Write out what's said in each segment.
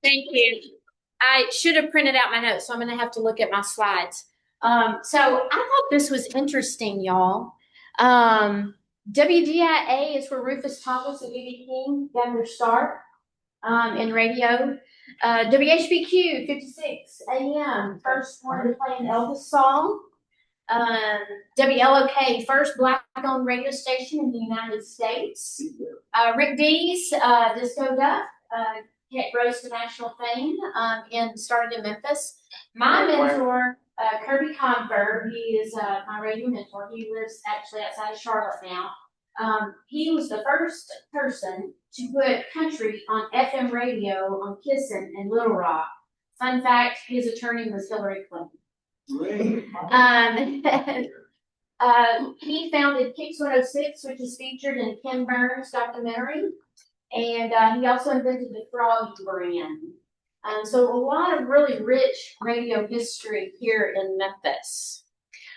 Thank you. I should have printed out my notes, so I'm going to have to look at my slides. So I thought this was interesting, y'all. WDIA is where Rufus Thomas and B.B. King got their start in radio. WHBQ 56 AM, first one to play an Elvis song. WLOK, first black-owned radio station in the United States. Rick Dees, Disco Duck, rose to national fame and started in Memphis. My mentor, Kirby Confer, he is my radio mentor. He lives actually outside of Charlotte now. He was the first person to put country on FM radio on Kissin' and Little Rock. Fun fact, his attorney was Hillary Clinton. He founded Kicks 106, which is featured in Ken Burns' documentary. And he also invented the frog brand. So a lot of really rich radio history here in Memphis.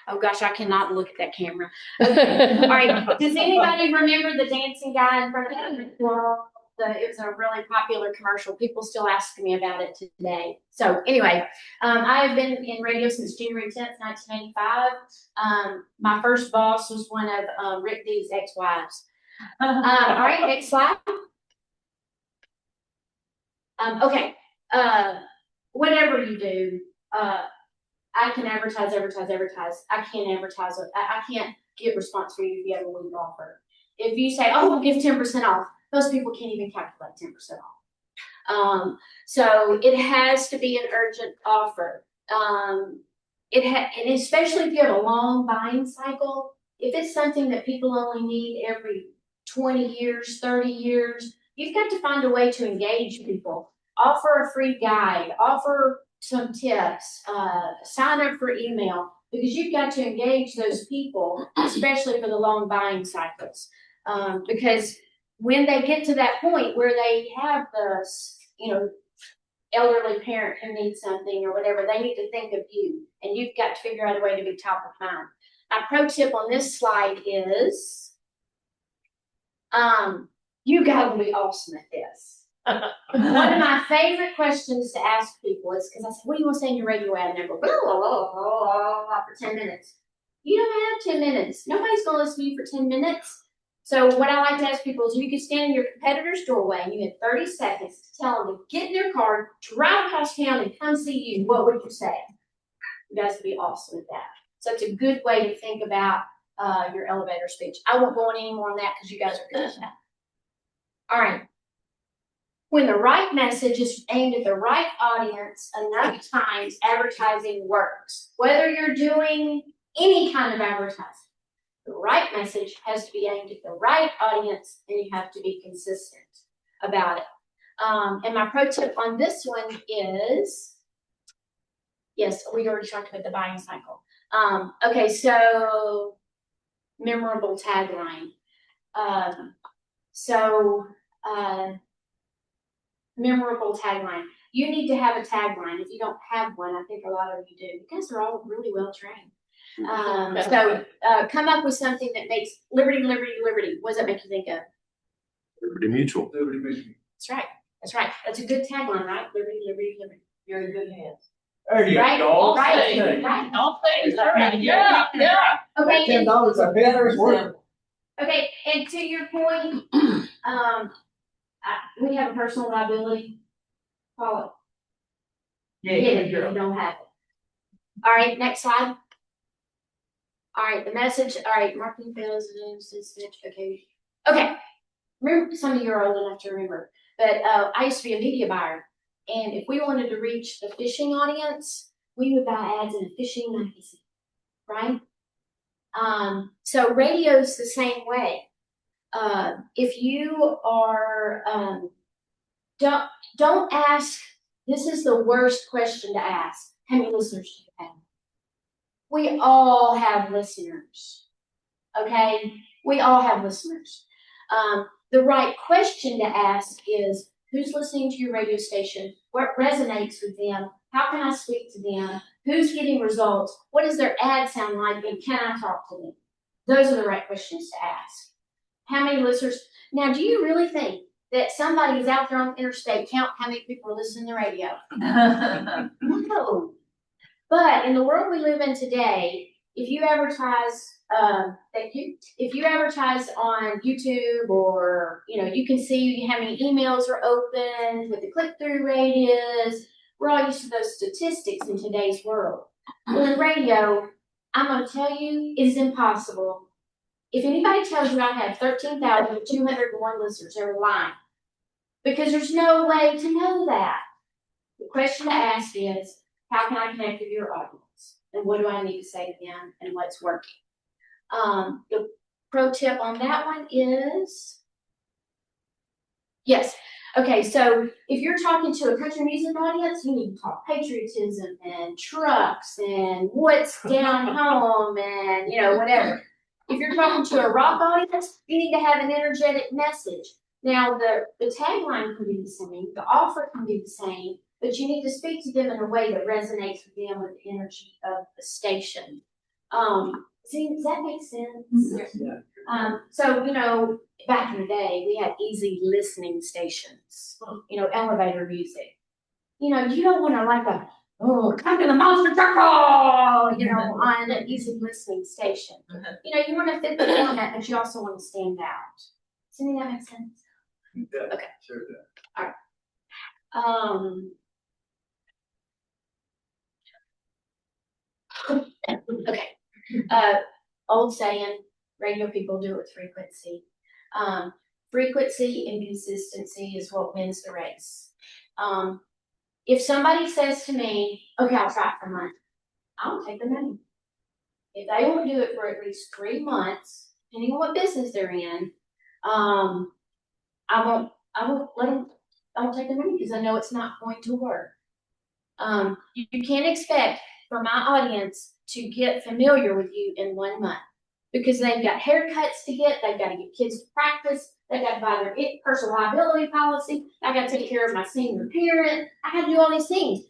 Oh gosh, I cannot look at that camera. Okay. All right. Does anybody remember the dancing guy in front of the world? It was a really popular commercial. People still ask me about it today. So anyway, I have been in radio since January 10th, 1985. My first boss was one of Rick Dees' ex-wives. All right, next slide. Okay, whatever you do, I can advertise. I can't advertise. I can't get response for you if you have a weak offer. If you say, oh, we'll give 10% off, most people can't even calculate 10% off. So it has to be an urgent offer. And especially if you have a long buying cycle, if it's something that people only need every 20 years, 30 years, you've got to find a way to engage people. Offer a free guide, offer some tips, sign up for email, because you've got to engage those people, especially for the long buying cycles. Because when they get to that point where they have the, elderly parent who needs something or whatever, they need to think of you, and you've got to figure out a way to be top of mind. My pro tip on this slide is, you got to be awesome at this. One of my favorite questions to ask people is, because I said, what do you want to say in your radio ad? And they go, blah, blah, blah, blah, blah, for 10 minutes. You don't have 10 minutes. Nobody's going to listen to you for 10 minutes. So what I like to ask people is, if you could stand in your competitor's doorway and you had 30 seconds to tell them to get in their car, drive across town, and come see you, what would you say? You guys would be awesome at that. So it's a good way to think about your elevator speech. I won't go on any more on that because you guys are good at that. All right. When the right message is aimed at the right audience enough times, advertising works. Whether you're doing any kind of advertising, the right message has to be aimed at the right audience, and you have to be consistent about it. And my pro tip on this one is, yes, we already talked about the buying cycle. Okay, so memorable tagline. Memorable tagline. You need to have a tagline. If you don't have one, I think a lot of you do. You guys are all really well trained. So come up with something that makes liberty, liberty, liberty. What does that make you think of? Liberty Mutual. Liberty Mutual. That's right. That's right. That's a good tagline, right? Liberty, liberty, liberty. You're in good hands. There you right? go. Right. All things. Right. Yeah. Okay. $10 a better is worth. Okay, and to your point, we have a personal liability. Call it. Yeah, You don't have it. All right, next slide. All right, the message. All right, marketing fails. Okay. Okay. Remember, some of you are old enough to remember, but I used to be a media buyer, and if we wanted to reach the fishing audience, we would buy ads in a fishing magazine, right? So radio's the same way. If you are, don't ask. This is the worst question to ask. How many listeners do you have? We all have listeners. Okay, we all have listeners. The right question to ask is, who's listening to your radio station? What resonates with them? How can I speak to them? Who's getting results? What does their ad sound like? And can I talk to them? Those are the right questions to ask. How many listeners? Now, do you really think that somebody is out there on the interstate count how many people are listening to the radio. No. But in the world we live in today, if you advertise if you advertise on YouTube, or you can see how many emails are opened, what the click-through rate is. We're all used to those statistics in today's world. Well, in radio, I'm going to tell you, it is impossible. If anybody tells you I have 13,201 listeners, they're lying. Because there's no way to know that. The question to ask is, how can I connect with your audience? And what do I need to say to them, and what's working? The pro tip on that one is, yes. Okay, so if you're talking to a country music audience, you need to talk patriotism and trucks and what's down home and, whatever. If you're talking to a rock audience, you need to have an energetic message. Now, the tagline can be the same, the offer can be the same, but you need to speak to them in a way that resonates with them with the energy of the station. Does that make sense? Yeah. So, back in the day, we had easy listening stations, elevator music. You don't want to come to the monster truck, on an easy listening station. You want to fit the format, but you also want to stand out. Does any of that make sense? Yeah, Okay. sure does. Okay. Old saying, radio people do it with frequency. Frequency and consistency is what wins the race. If somebody says to me, okay, I'll try it for a month, I'll take the money. If they won't do it for at least 3 months, depending on what business they're in, I won't let them, I won't take the money because I know it's not going to work. You can't expect for my audience to get familiar with you in 1 month, because they've got haircuts to get, they've got to get kids to practice, they've got to buy their personal liability policy, I got to take care of my senior parent, I got to do all these things.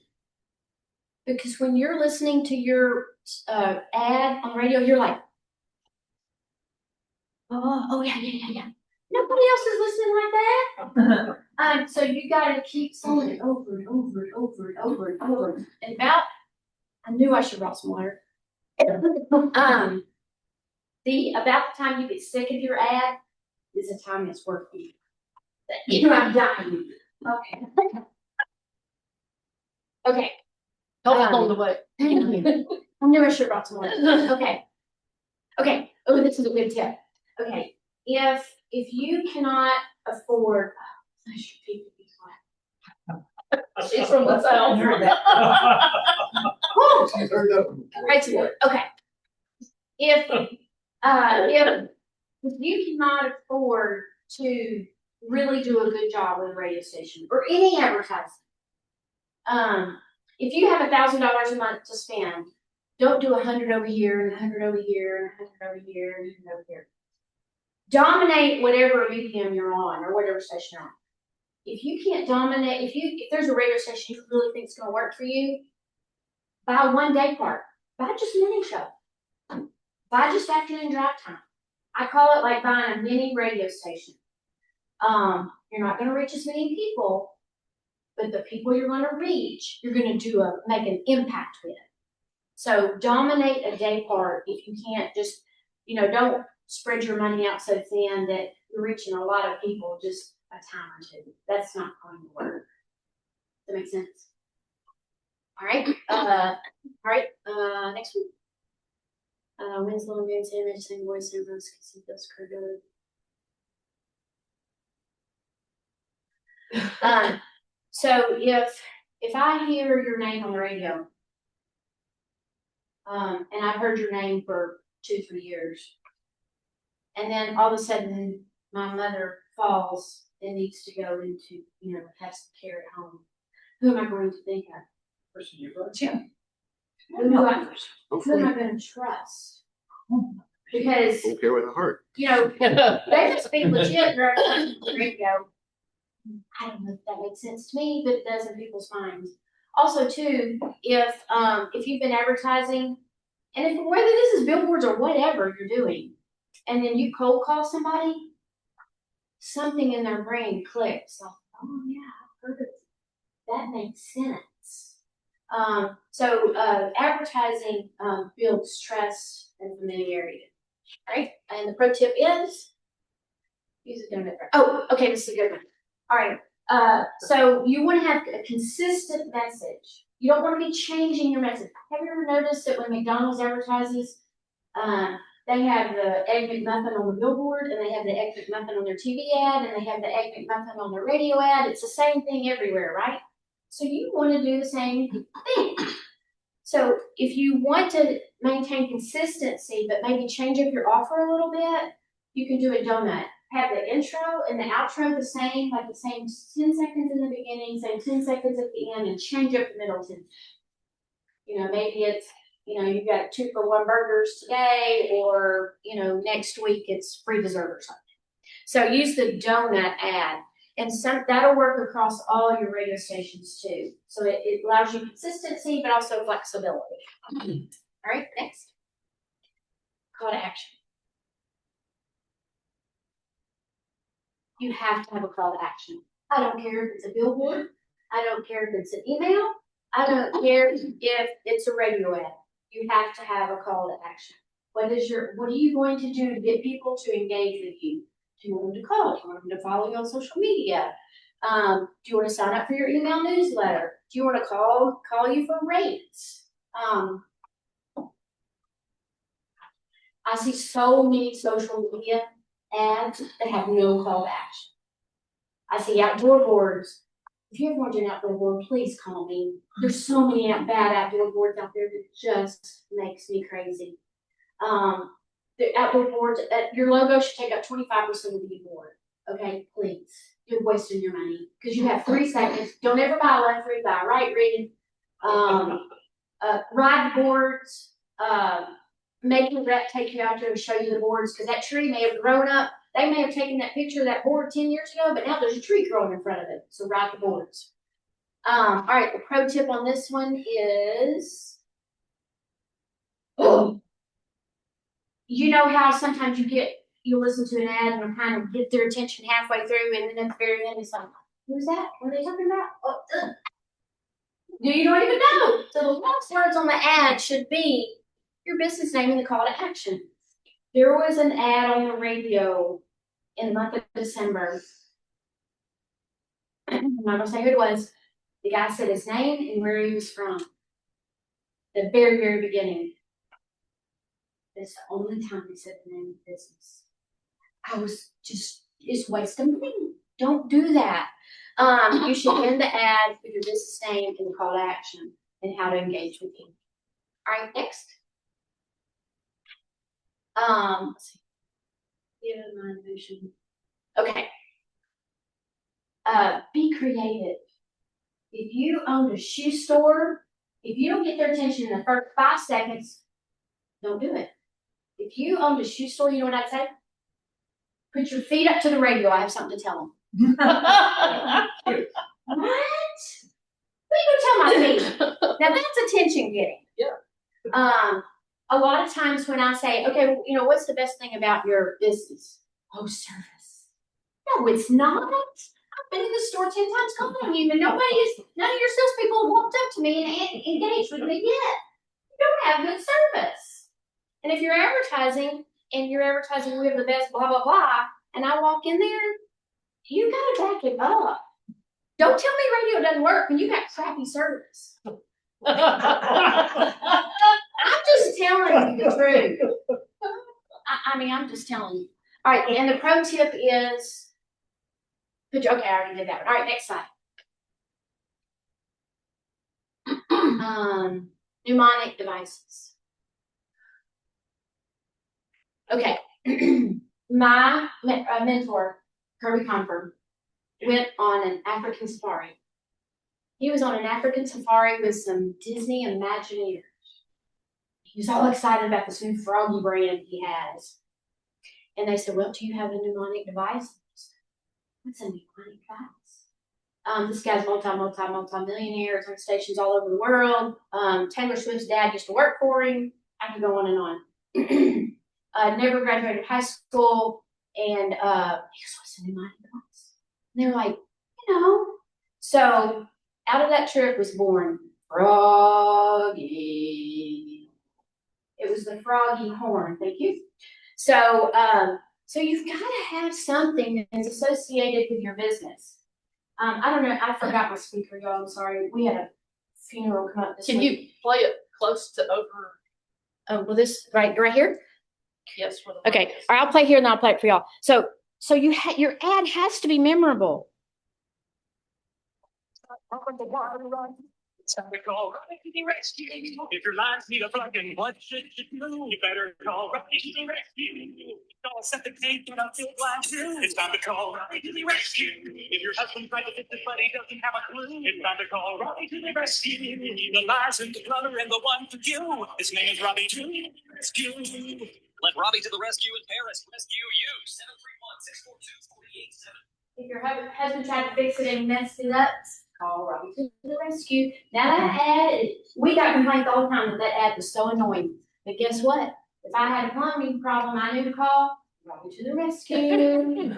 Because when you're listening to your ad on radio, you're like, oh yeah. Nobody else is listening like that. So you got to keep saying it over and over and over and over and over. And I knew I should brought some water. About the time you get sick of your ad is the time it's working. I'm dying. Okay. Help us on the way. Thank you. I knew I should have brought some water. Okay. Oh, this is a good tip. Okay. If you cannot afford, I should be quiet. She's from the south. Oh, She's heard that. right to work. Okay. If you cannot afford to really do a good job with a radio station or any advertising, if you have $1,000 a month to spend, don't do 100 over here and 100 over here and 100 over here and 100 over here. Dominate whatever medium you're on or whatever station you're on. If you can't dominate, if there's a radio station you really think is going to work for you, buy one day part. Buy just a mini show. Buy just afternoon drive time. I call it like buying a mini radio station. You're not going to reach as many people, but the people you're going to reach, you're going to make an impact with. So dominate a day part. If you can't just, don't spread your money out so thin that you're reaching a lot of people just a time or two. That's not going to work. Does that make sense? All right. Next week. When's Little Moon Sandwich, same voice, same voice, same feels good. So if I hear your name on the radio, and I've heard your name for 2-3 years, and then all of a sudden my mother falls and needs to go into, have some care at home, who am I going to think of? Person you wrote? Yeah. Who am I going to trust? Because Don't care with a heart. they just be legit on the radio. I don't know if that makes sense to me, but it does in people's minds. Also, too, if you've been advertising, and if whether this is billboards or whatever you're doing, and then you cold call somebody, something in their brain clicks. Like, oh yeah, I've heard of it. That makes sense. So advertising builds trust and familiarity. Right? And the pro tip is use a donut. Oh, okay, this is a good one. All right. So you want to have a consistent message. You don't want to be changing your message. Have you ever noticed that when McDonald's advertises, they have the Egg McMuffin on the billboard, and they have the Egg McMuffin on their TV ad, and they have the Egg McMuffin on their radio ad? It's the same thing everywhere, right? So you want to do the same thing. So if you want to maintain consistency, but maybe change up your offer a little bit, you can do a donut. Have the intro and the outro the same, like the same 10 seconds in the beginning, same 10 seconds at the end, and change up the middle 10. You know, maybe it's, you know, you've got 2-for-1 burgers today, or, you know, next week it's free dessert or something. So use the donut ad. And that'll work across all your radio stations too. So it allows you consistency, but also flexibility. All right, next. Call to action. You have to have a call to action. I don't care if it's a billboard. I don't care if it's an email. I don't care if it's a radio ad. You have to have a call to action. What are you going to do to get people to engage with you? Do you want them to call? Do you want them to follow you on social media? Do you want to sign up for your email newsletter? Do you want to call you for rates? I see so many social media ads that have no call to action. I see outdoor boards. If you ever want to do an outdoor board, please call me. There's so many bad outdoor boards out there that just makes me crazy. The outdoor boards, your logo should take up 25% of the board. Okay, please. You're wasting your money because you have 3 seconds. Don't ever buy left read, buy right read. Ride the boards. Make your rep take you out there and show you the boards, because that tree may have grown up. They may have taken that picture of that board 10 years ago, but now there's a tree growing in front of it. So ride the boards. All right, the pro tip on this one is, you know how sometimes you listen to an ad and kind of get their attention halfway through, and then at the very end it's like, who's that? What are they talking about? Oh, you don't even know. So the last words on the ad should be your business name and the call to action. There was an ad on the radio in the month of December. I'm not gonna say who it was. The guy said his name and where he was from. The very, very beginning. That's the only time he said the name of the business. I was just, it's wasting money. Don't do that. You should end the ad with your business name and the call to action and how to engage with you. All right, next. Let's see. Give my emotion. Okay. Be creative. If you own a shoe store, if you don't get their attention in the first 5 seconds, don't do it. If you own a shoe store, you know what I'd say? Put your feet up to the radio. I have something to tell them. What? What are you gonna tell my feet? Now that's attention getting. Yeah. A lot of times when I say, okay, you know, what's the best thing about your business? Oh, service. No, it's not. I've been in the store 10 times calling on you, and none of your salespeople have walked up to me and engaged with me yet. You don't have good service. And if you're advertising, we have the best blah, blah, blah, and I walk in there, you gotta back it up. Don't tell me radio doesn't work when you got crappy service. I'm just telling you the truth. I'm just telling you. All right, and the pro tip is, okay, I already did that one. All right, next slide. Mnemonic devices. Okay, my mentor, Kirby Comfort, went on an African safari. He was on an African safari with some Disney Imagineers. He was all excited about this new froggy brand he has. And they said, well, do you have a mnemonic device? What's a mnemonic device? This guy's multi-millionaire, on stations all over the world. Taylor Swift's dad used to work for him. I could go on and on. Never graduated high school. And, he goes, what's the new mighty advice? And they're like, so out of that trip was born Froggy. It was the froggy horn. Thank you. So, so you've got to have something that's associated with your business. I don't know. I forgot my speaker, y'all. I'm sorry. We had a funeral come up this Can week. you play it close to over? Oh, well, this right here. Yes. Where the Okay. mic is. All right, I'll play here and then I'll play it for y'all. So your ad has to be memorable. It's time to call Robbie to the rescue. If your lines need a plugging, what should you do? You better call Robbie to the rescue. Call septic tank and I'll fill line too. It's time to call Robbie to the rescue. If your husband tried to fix it but he doesn't have a clue, it's time to call Robbie to the rescue. The lies and the clutter and the one for you. His name is Robbie to the rescue. Let Robbie to the rescue in Paris. Rescue you. 731-642-4870. If your husband tried to fix it and messed it up, call Robbie to the rescue. Now that ad, we got complaints all the time that ad was so annoying. But guess what? If I had a plumbing problem, I knew to call Robbie to the rescue.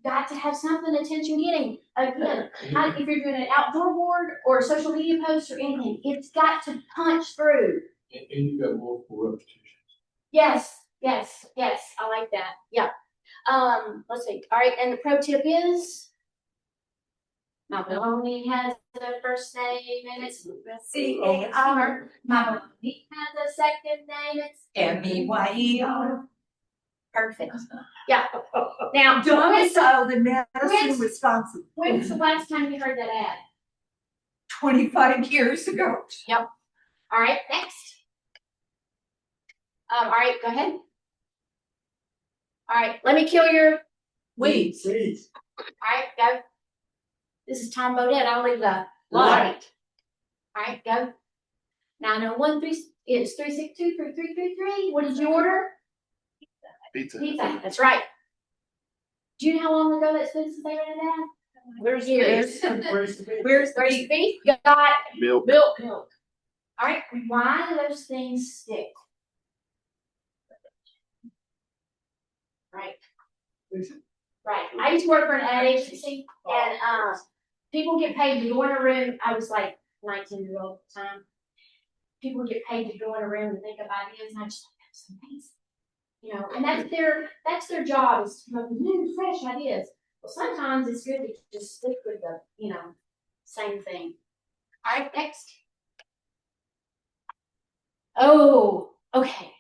Got to have something attention getting. Again, if you're doing an outdoor board or a social media post or anything, it's got to punch through. And you got multiple repetitions. Yes. I like that. Yeah. Let's see. All right, and the pro tip is my baloney has a first name and it's C-A-R. My baloney has a second name, it's M-E-Y-E-R. perfect. Yeah. Now, Domiciled in Madison, When's- Wisconsin, when was the last time you heard that ad? 25 years ago. All right, next. All right, go ahead. All right, let me kill your Weeds. All right, go. This is Tom Bodette. I'll leave the Light. All right, go. 901-3, it's 362-3333. What did you order? Pizza. Pizza. That's right. Do you know how long ago that's been since they ran that? Where's Years. Where's the Where's the beef? Got Milk. milk? All right. Why do those things stick? Right. Right. I used to work for an ad agency, and people get paid to go in a room. I was like 19-year-old at the time. People get paid to go in a room and think of ideas, and I just thought that's amazing. And that's their job, is to come up with new, fresh ideas. Well, sometimes it's good to just stick with the, same thing. All right, next. Oh, okay.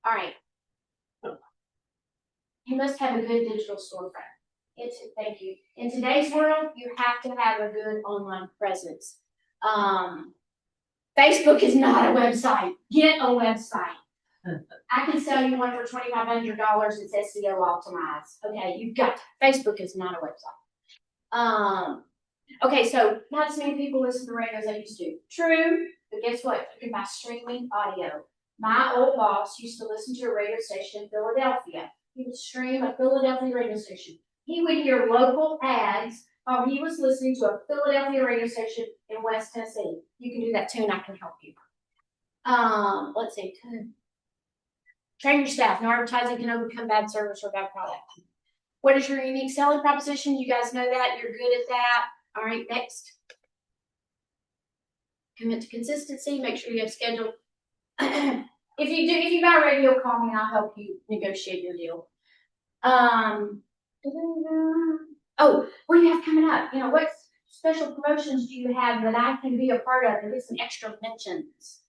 All right. You must have a good digital storefront. Thank you. In today's world, you have to have a good online presence. Facebook is not a website. Get a website. I can sell you one for $2,500. It's SEO optimized. Okay, you've got Facebook is not a website. Okay, so not as many people listen to radio as they used to. True, but guess what? You can buy streaming audio. My old boss used to listen to a radio station in Philadelphia. He would stream a Philadelphia radio station. He would hear local ads while he was listening to a Philadelphia radio station in West Tennessee. You can do that too, and I can help you. Let's see. Train your staff. No advertising can overcome bad service or bad product. What is your unique selling proposition? You guys know that. You're good at that. All right, next. Commit to consistency. Make sure you have scheduled. If you buy radio, call me and I'll help you negotiate your deal. Oh, what do you have coming up? What special promotions do you have that I can be a part of and get some extra mentions?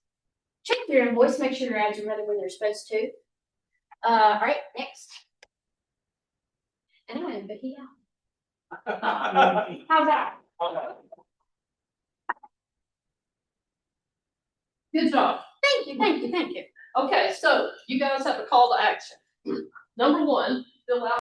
Check your invoice, make sure your ads are ready when they're supposed to. All right, next. And I am Bahia. How's that? Good job. Thank you. Okay, so you guys have a call to action. Number one, fill out